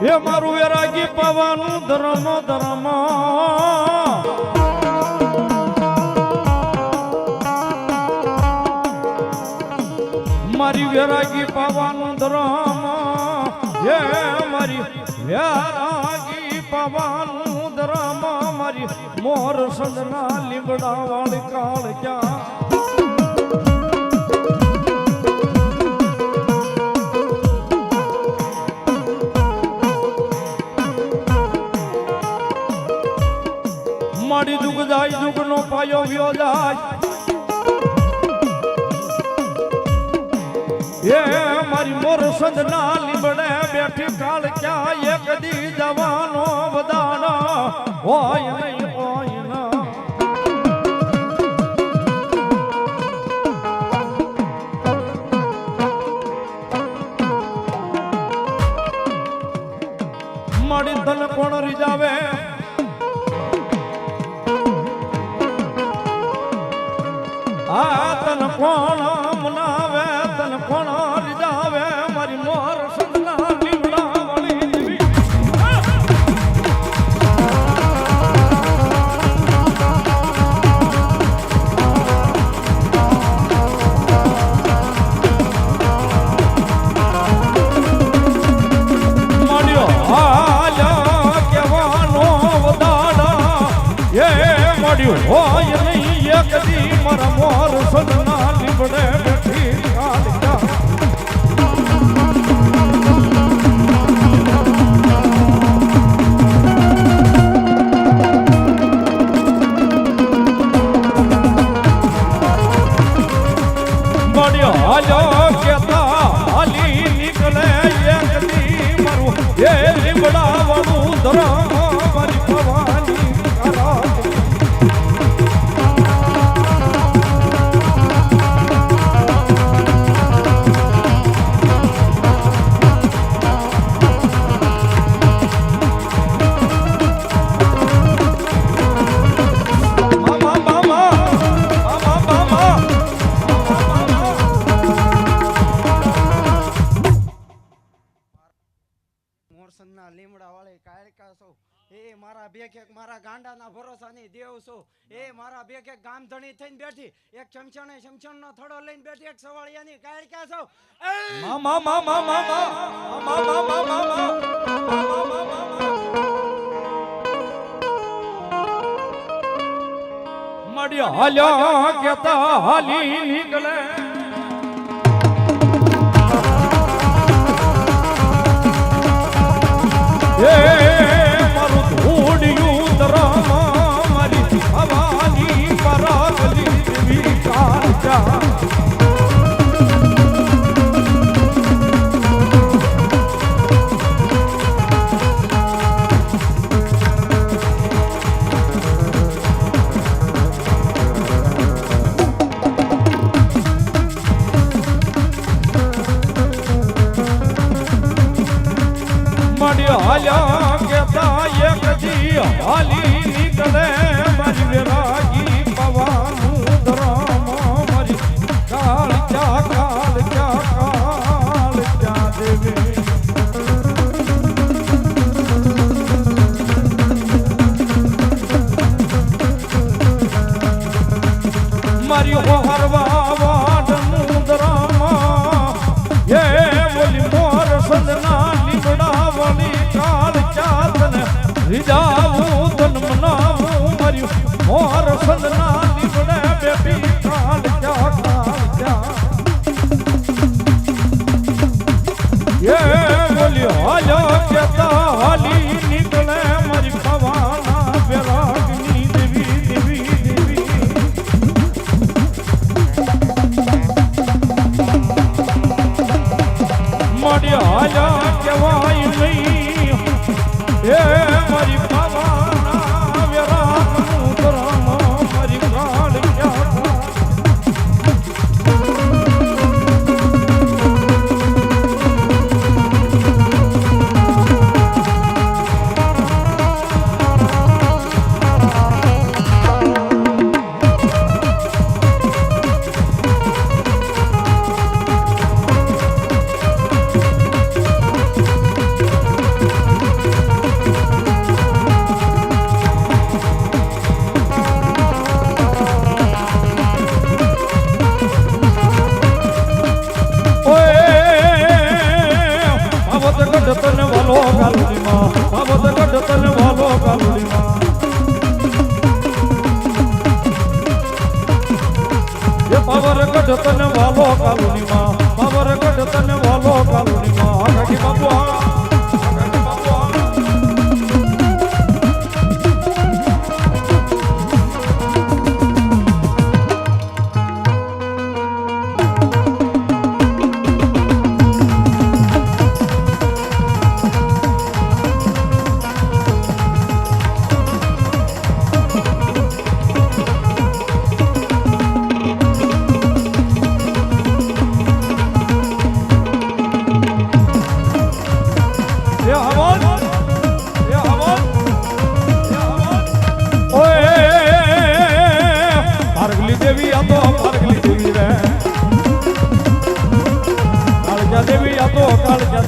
એ મારું વેરાગી પાવાનું ધર્મ ધર્મ મારી વેરાગી પાવાનું ધર્મ હે મારી વેરાગી પાવાનું ધર્મ મારી મોર સદના લીમડા વાળી કાળ ક્યાં મારી દુઃખ જાય દુઃખ નો પાયો વ્યો જાય એ મારી મોર સંદના લીમડે બેઠી કાળ ક્યાં એક દી જવાનો બદાના હોય નહીં હોય ના મારી ધન કોણ રીજાવે તન કોણ મનાવે તન કોણ રીજાવે મારી મોર સંદના લીમડા વાળી દેવી મળ્યો હાલ્યા કેવાનો વદાડા એ મળ્યું હોય નહીં એક દી મારા મોર સદના લીમડે બેઠી કાઢ્યા મળ્યો હાલ્યો કેતા હાલી નીકળે એક દી મારું એ લીમડા વાળું ધરમ મારી ભવાની કાળા લીમડા વાળે કાળકા છો એ મારા બે કે મારા ગાંડાના ભરોસાની દેવ છો એ મારા બે કે ગામધણી થઈને બેઠી એક ચમચણે ચમચણનો થોડો લઈને બેઠી એક સવાળિયાની કાળકા છો મામા મામા મામા મામા મામા મળ્યો હાલ્યો કેતા હાલી નીકળે એ મારું ધૂળિયું ધરમ મારી ભવાની પરાગલી દેવી કાળજા હાલ્યા કેતા એક દી હાલી નીકળે મારી વેરાગી પવાનું ધરમ મારી કાળ ક્યાં દેવી મારી હરવા વાડનું ધરમ એ બોલી મોર સદના લીમડા વાળી રીજાવું તન મનાવું માર્યું મોર સદના લીમડે બેઠી કાળ ક્યાં એ બોલ્યો હાલ્યો કેતા હાલી નીકળે મારી ભવાના વેરાગની દેવી દેવી દેવી મળ્યો હાલ્યા કેવાય નહીં એ મારી ભવાના વેરાગનું ધરમ મારી કાળ ક્યાં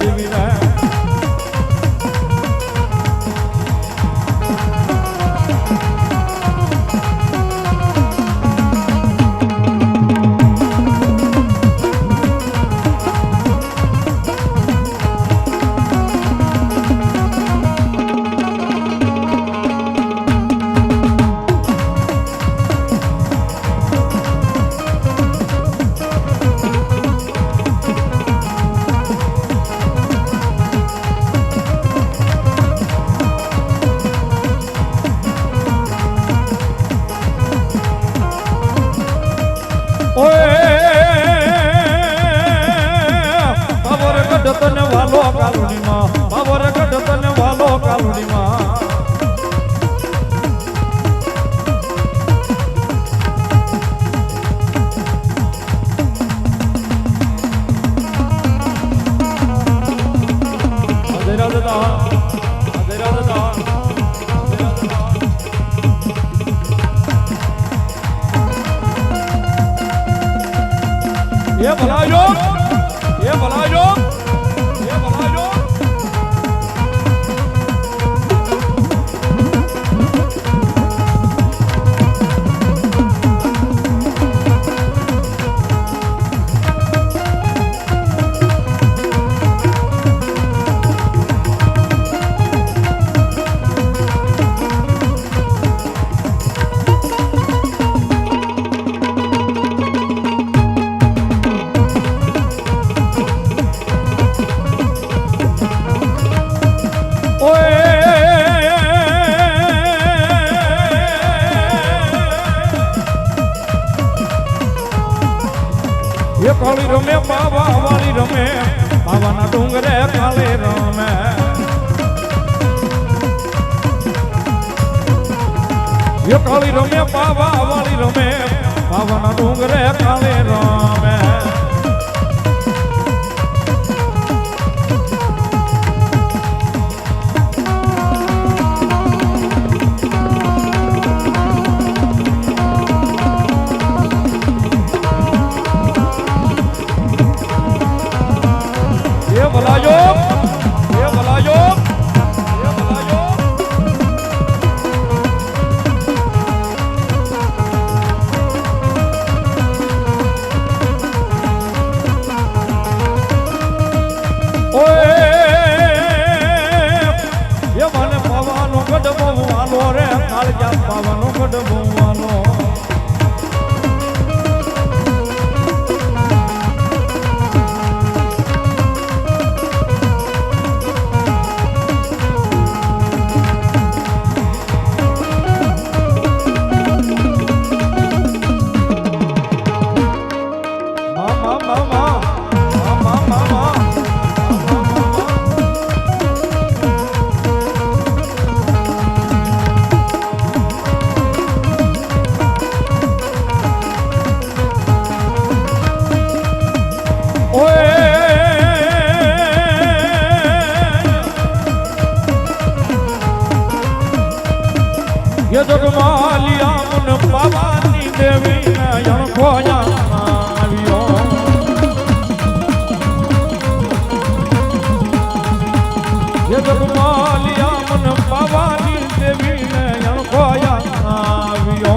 દેવી રે તને વાલો કાલુડીમાં બાબર ગઢ તને વાલો કાલુડીમાં અધેરા દાદા અધેરા દાદા એ ભલાયો એ ભલાયો કાળી રમે બાવા વાળી રમે બાવાના ડુંગરે કાળે રમે એ કાળી રમે બાવા વાળી રમે બાવાના ડુંગરે કાળે રમે ભલાયો એ ભલાયો એ ભલાયો ઓય એ મને પાવાનો ગઢ બહુવાનો રે કાળજા પાવાનો ગઢ બહુવાનો ये जगमालिया मन पावानी देवी ने यणखोया आवियो ये जगमालिया मन पावानी देवी ने यणखोया आवियो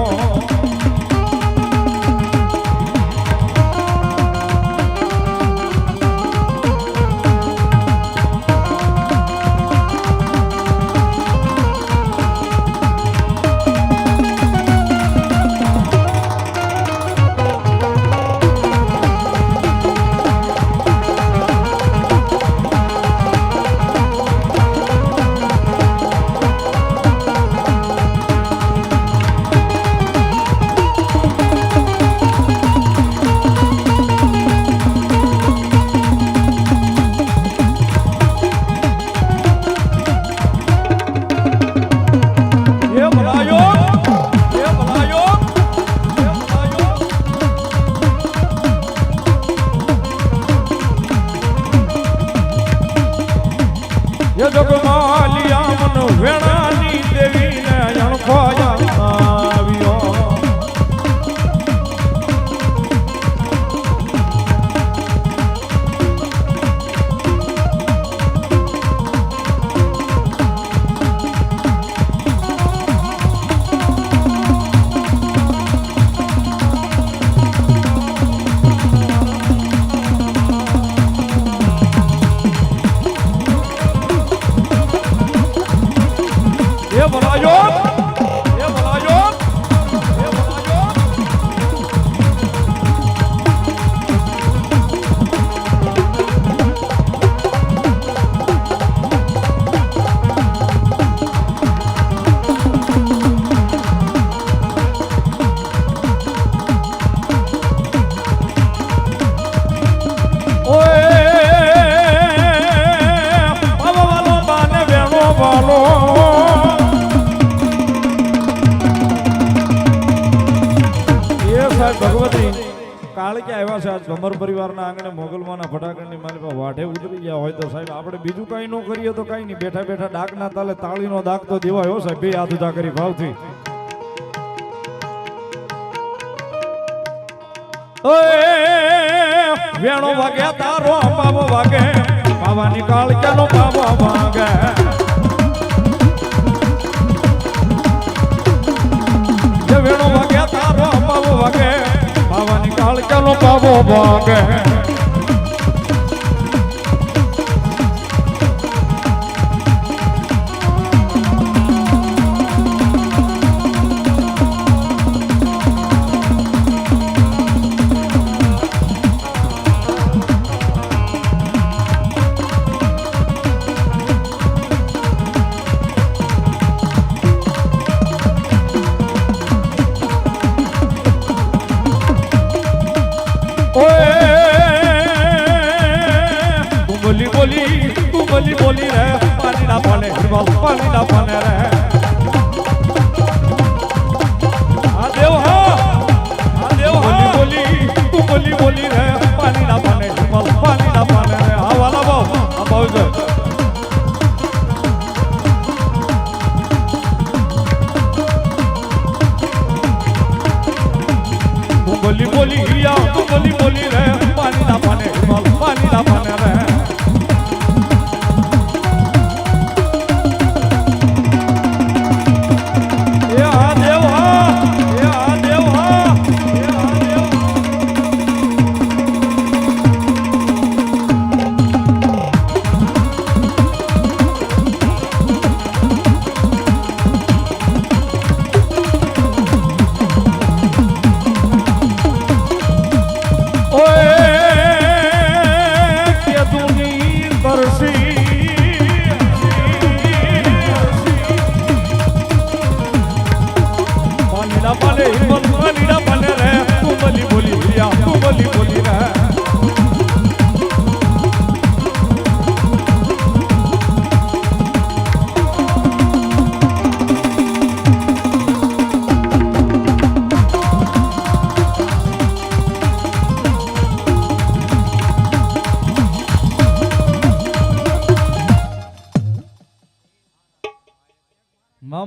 ये जगमालिया मन वेणानी देवी ने यणखोया आवियो કાળિયા આવ્યા છે આજ ભમર પરિવારના આંગણે મોગલમાના ફટાકડની મારી પાસે વાઢે ઉતરી ગયા હોય તો સાહેબ આપણે બીજું કાંઈ ન કરીએ તો કાંઈ નહીં, બેઠા બેઠા ડાકના તાલે તાળીનો દાગ તો દેવાય હો સાહેબ, બે હાથ ઊંચા કરી ભાવથી. વેણો વાગ્યા તારો બાબો વાગે, બાવાની કાળિયાનો બાબો વાગે. વેણો વાગ્યા તારો બાબો વાગે, બાવાની કાળિયાનો બાબો વાગે. બોલી બોલી રે પાણી ના પાને, પાણી ના પાને રે. આ દેવ હા બોલી બોલી તું બોલી બોલી રે પાણી ના પાને, પાણી ના પાને રે. હા વાલા બાવ આ બાવ જો તું બોલી બોલી હિયા, તું બોલી બોલી રે પાણી ના પાને, પાણી ના પાને રે.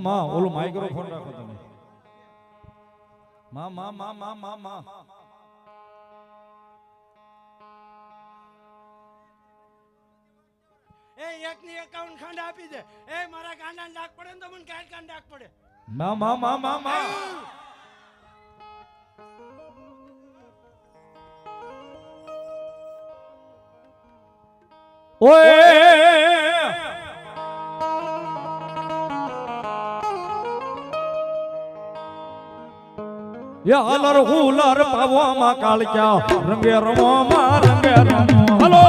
માં ઓલું માઇક્રોફોન રાખો તમે. માં માં માં માં માં માં એ એકની 51 ખંડ આપી દે. એ મારા ગાંડાને ડાક પડે ને તો મને કાઢ કાઢ ડાક પડે. માં માં માં માં માં ઓય યાલર હુલર પાવોમાં કાળિયા રંગે રમો માં રંગે રમો. હલો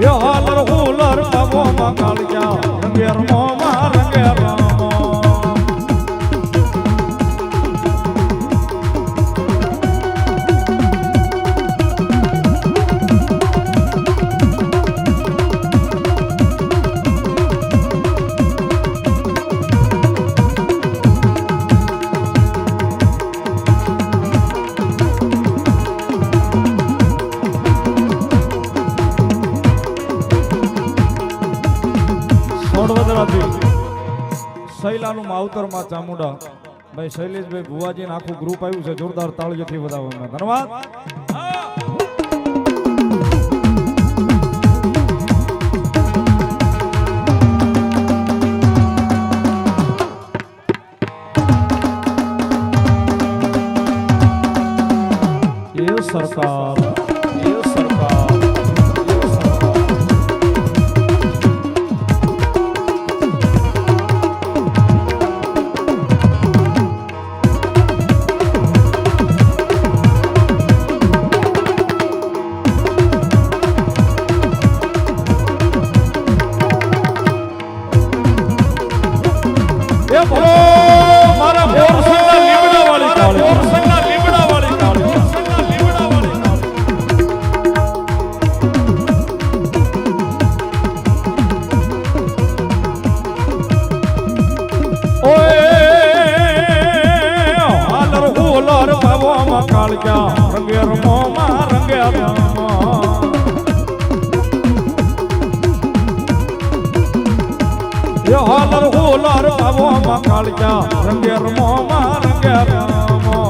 યાલર હુલર પાવોમાં કાળિયા રંગે રમો માં રંગે રમો. શૈલાનું માવતર માં ચામુંડા ભાઈ શૈલેષભાઈ ભુવાજી આખું ગ્રુપ આવ્યું છે, જોરદાર તાળીઓથી વધાવવામાં ધન્યવાદ. એ સરકાર પાવો માં કાળજા રંગે રમો માં રંગે રમો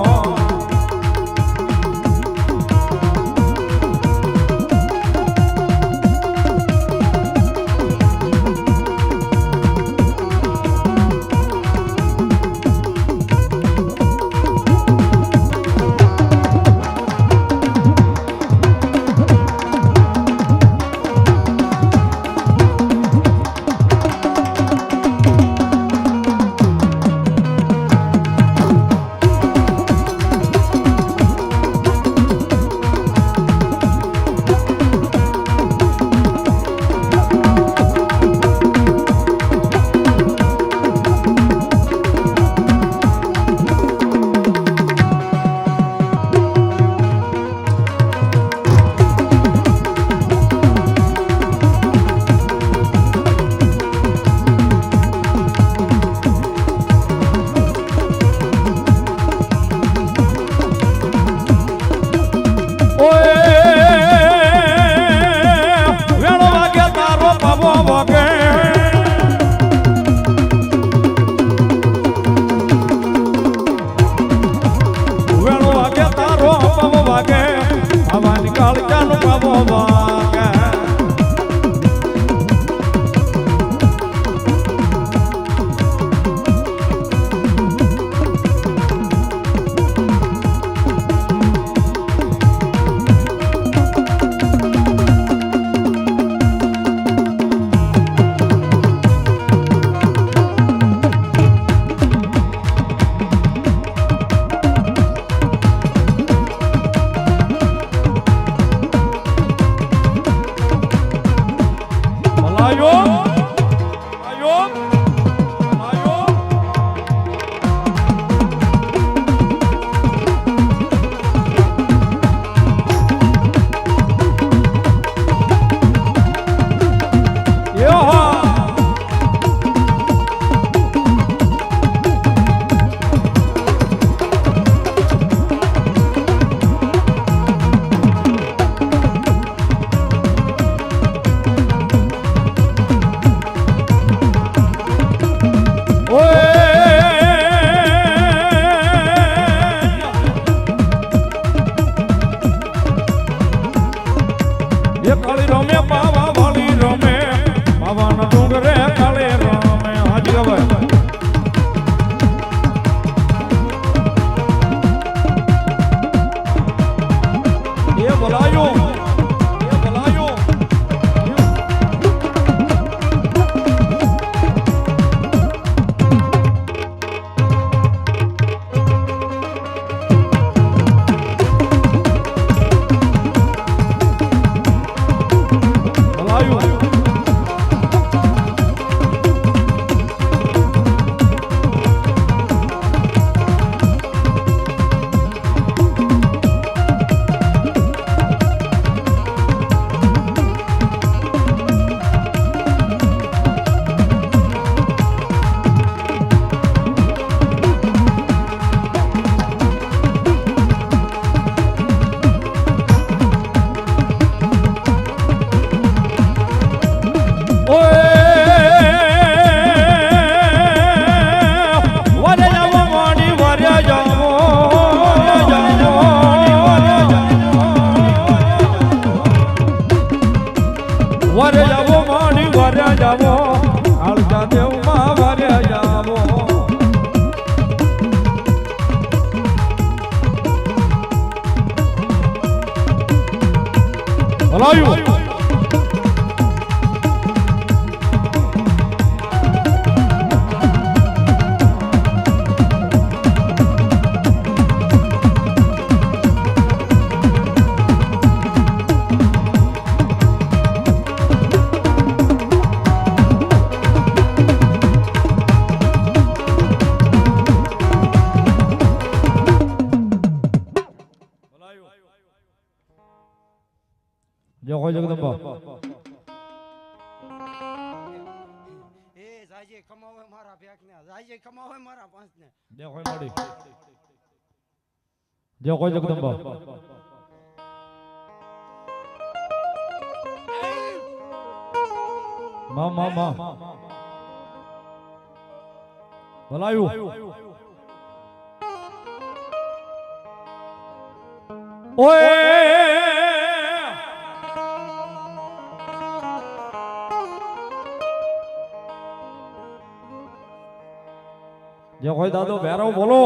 જય હોય જગદંબા એ જાજે કમાવે મારા ભેખને જાજે કમાવે મારા પાંચને જય હોય મળી જય હોય જગદંબા માં ભલાયું ઓય જે હોય દાદો ભેરવ બોલો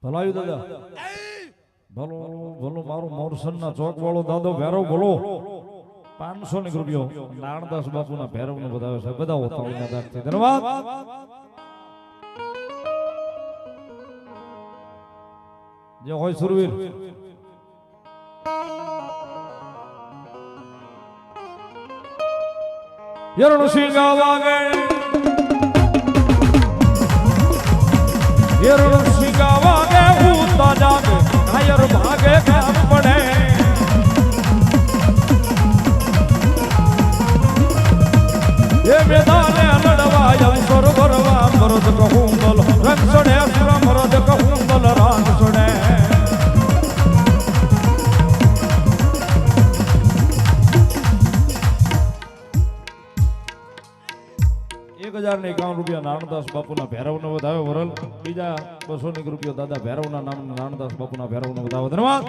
ભલાયું દાદા ભલો ભલો મારું મોરસન ના ચોક વાળો દાદો ભેરવ બોલો 500 ની રૂપિયો નારણદાસ બાપુ ના ભેરવ ને બતાવે છે બધા તાળીના દાખથી ધન્યવાદ જે હોય સુરવીર યરણ સિંગા વાગે યરણ સિંગા વાગે ઉતા જાગે નાયર ભાગે કામ પડે એ મેદાને લડવાય અવસર ભરવા મરદ કહું દલ રંગ સડે મરદ કહું દલ રાગ સડે 1051 રૂપિયા નારણદાસ બાપુના ભેરવનો વધાવ્યો વરલ બીજા 200 રૂપિયા દાદા ભેરવના નામ નારણદાસ બાપુના ભેરવનો વધાવ્યો ધન્યવાદ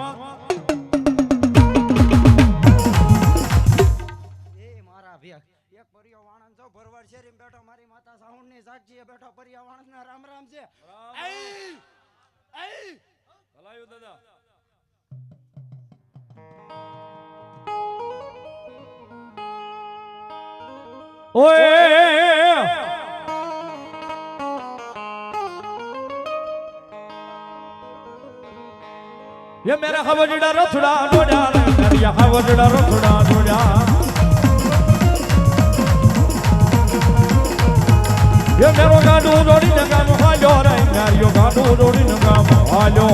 એ મારા ભેગ એક પરિયો વાણંદ જો ભરવાડ શેરી બેઠો મારી માતા સાઉન્ડ ની સાક્ષી બેઠો પરિયો વાણંદ ના રામ રામ છે ભલાયું દાદા ઓય ये मेरा खवजड़ा रथड़ा डोड़ा मेरा खवजड़ा रथड़ा डोड़ा ये मेरो गाडू जोड़ी नगा मोहालो रे मेरियो गाडू जोड़ी नगा मोहालो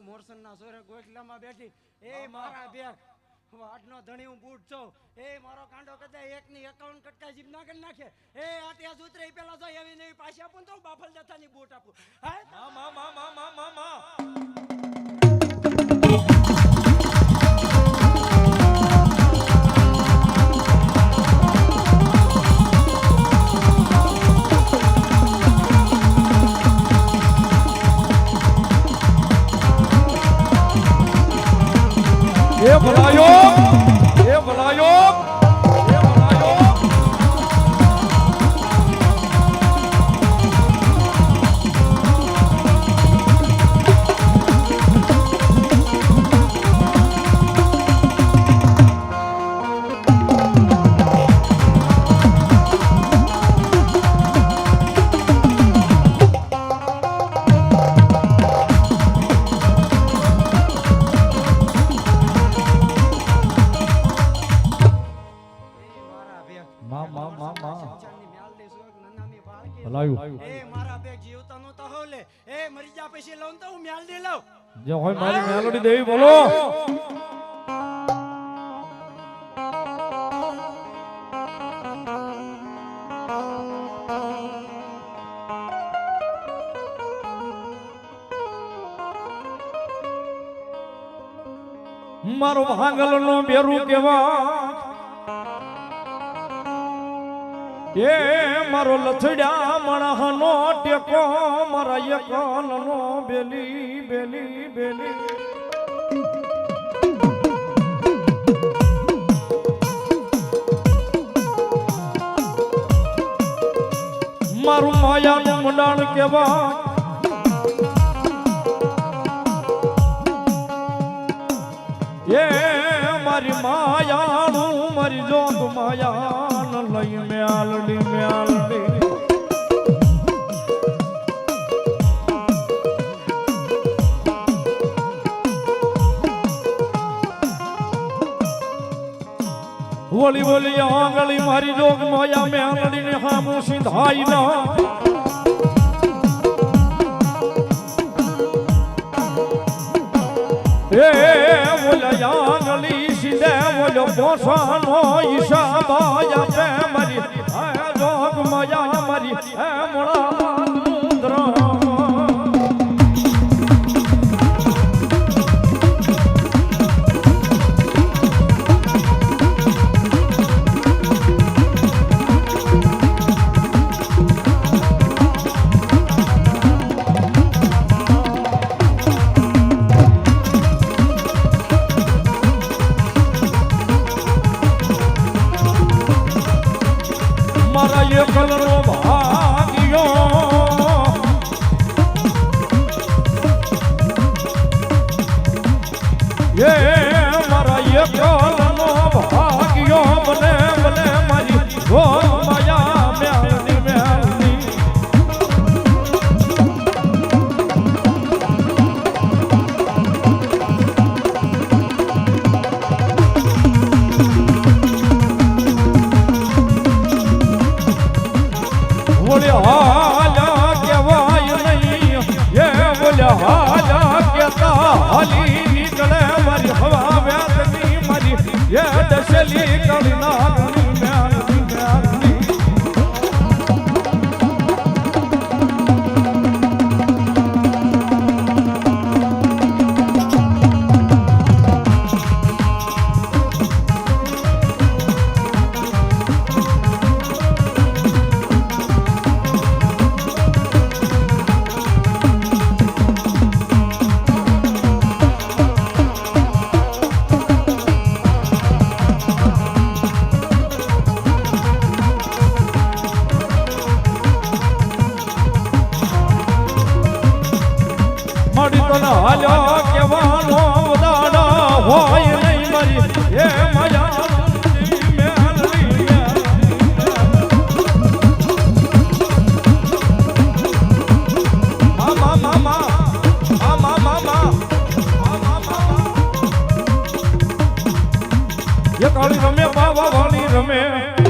મોરસન ના સોરે ગોઠલામાં બેઠી એ મારા બેગ વાડનો ધણી હું બૂટ છું એ મારો કાંડો કદાચ એક ની 51 કટકા જીભ ના કરી નાખે એ આટિયા સૂત્રે પેલા જો એવી નવી પાછી આપું તો બાફલ જથાની બૂટ આપું હે મા ये भलायो ये भलायो ये भलायो એ મારા બે જીવતા નો તો હોલે એ મરી જા પછી લઉં તો હું મ્યાલ દે લઉં જે હોય મારી મેલોડી દેવી બોલો મારો ભાંગલ નો બેરું કેવા એ મારો લથડ્યા મણહનો ટેકો મારા એકલનો બેલી બેલી બેલી મારું માયાનું મંડાણ કેવા એ મારી માયાનું મારી જોગ માયાન લઈ મ્યાલડી મ્યાલડી વળી વળી આંગળી મારી જોગ માયા મ્યાલડી ને હામું સિંધાઈ ના એ આંગળી સીધે બોલો પોસાનો ઈશાબાયા પે મારી આ જોગ માયા મારી એ મોળા મુદ્રા કલરો ભાગ્યો એ મારા એકલનો ભાગ્યો બને બને મારી ગો માયા મ્યાલની મ્યાલની હાલા કેવાય નહીં એ બોલ્યા હાલા કેતા હાલી નીકળે મારી હવા વ્યાસની મારી એ દશલી કળી નાગની મ્યાલની મ્યાલની હાલ્યો કેવાનો દાડા હોય નહીં મારી એ માયા મામા મામા મામા મામા એ કાળી રમે બાવા વાળી રમે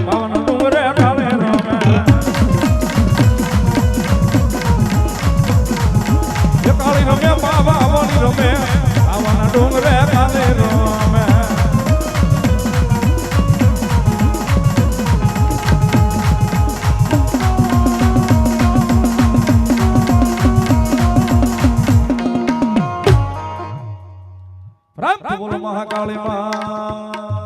બાવાના ડુંગરે કાલે રમે કાળી રમે બાબા વાળી રમે આવાના ડુંગરે કાલે રમે રામ બોલો મહાકાળી માં